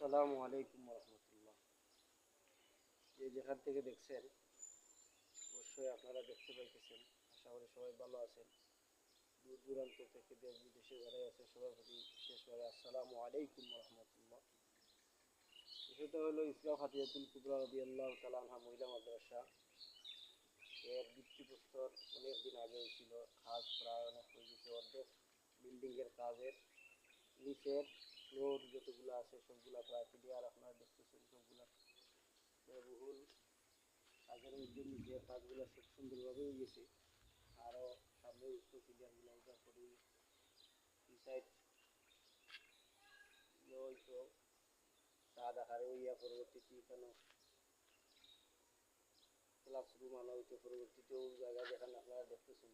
আসসালামু আলাইকুম রহমতুল্লাহ। যে যেখান থেকে দেখছেন অবশ্যই আপনারা দেখতে পাইতেছেন। আশা করি সবাই ভালো আছেন। দূর দূরান্ত থেকে দেশ বিদেশে যারা আছে সবার প্রতি বিশেষভাবে আসসালামু আলাইকুম রহমতুল্লাহ। বিষয়টা হলো ইসলাম হাদিয়াতুল কুবরা রাদিয়াল্লাহু তাআলা আনহা মহিলা মাদ্রাসা এর ভিত্তিপ্রস্তর অনেক দিন আগে হয়েছিল। কাজ প্রায় অনেক হয়ে গেছে, অর্ধেক বিল্ডিংয়ের কাজের নিচের ফ্লোর যতগুলো আছে সবগুলা প্রায় ক্লিয়ার। আপনারা দেখতেছেন সবগুলা ব্যয়বহুল কাজের মধ্যে নিচের কাজগুলো খুব সুন্দরভাবে হয়ে গেছে। আরও সামনে উঠতো ক্লিয়ারগুলো ওইটার পরেই এই সাইড হয়তো সাদ আকারে হইয়া পরবর্তীতে এখানে ক্লাসরুম আনা হইতো। পরবর্তীতেও জায়গা যেখানে আপনারা দেখতেছেন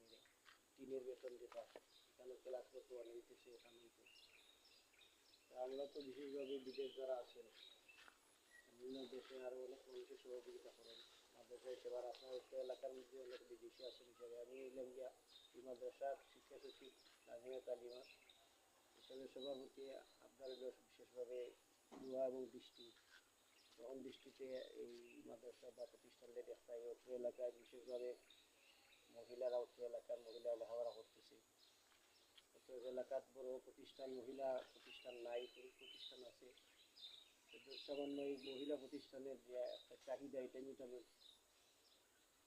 টিনের বেতন যেটা এখানে ক্লাস বর্তমানে হইতেছে এখানে হইতো। আমরা তো বিশেষভাবে বিদেশ যারা আছেন বিভিন্ন দেশে আরও অনেক মানুষের সহযোগিতা করেন মাদ্রাসা হিসেবে। আর আপনার একটা এলাকার মধ্যে অনেক বিদেশি আছেন হিসাবে আমি নিলাম গিয়া এই মাদ্রাসার শিক্ষা সচিব নাজিমা তালিমা হিসাবে সবার প্রতি আপনার বিশেষভাবে দোয়া এবং দৃষ্টি তখন দৃষ্টিতে এই মাদ্রাসা বা প্রতিষ্ঠানটি দেখায়। অত্র এলাকায় বিশেষভাবে মহিলারা অত্র এলাকার মহিলা লেখাপড়া করতেছে। অত্র এলাকার বড় প্রতিষ্ঠান মহিলা প্রতিষ্ঠান নাই, পুরুষ প্রতিষ্ঠান আছে। সামান্য এই মহিলা প্রতিষ্ঠানের যে একটা চাহিদা এটা মেটানো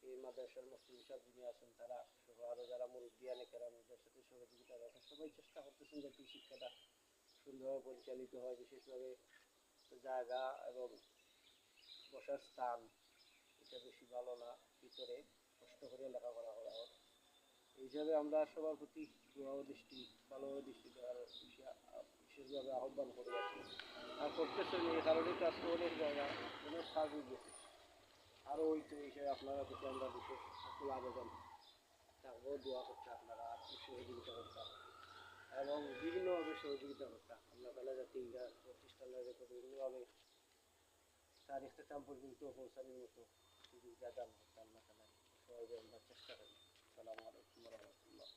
এই মাদ্রাসার মুফতি সাহেব যিনি আছেন তারা সহ আরও যারা মুরব্বিয়ানে কেরামদের সাথে সহযোগিতা করেন সবাই চেষ্টা করতেছেন যাতে শিক্ষাটা সুন্দরভাবে পরিচালিত হয়। বিশেষভাবে জায়গা এবং বসার স্থান এটা বেশি ভালো না, ভিতরে কষ্ট করে লেখাপড়া করা হয়। এই হিসাবে আমরা সবার প্রতি দোয়া ও দৃষ্টি ভালোভাবে দৃষ্টি দেওয়ার বিশেষভাবে আহ্বান করে আছি। আর করতেছেন এই কারণে তো আজকে অনেক জায়গা অনেক কাজ হয়ে গেছে। আরও হইতো এই হিসাবে আপনারা প্রতি আমরা বিশেষ আকুল আবেদন থাকবো দোয়া করতে আপনারা সহযোগিতা করতাম এবং বিভিন্নভাবে সহযোগিতা করতাম। আল্লাহ তালা যাতে ইন্ডিয়া প্রতিষ্ঠানরা যাতে বিভিন্নভাবে তার ইখতিতাম পর্যন্ত পৌঁছানোর মতো সুযোগ দান করতে আল্লাহ তালা সবাই আমরা চেষ্টা করি। আসসালামু আলাইকুম রহমতুল্লাহ।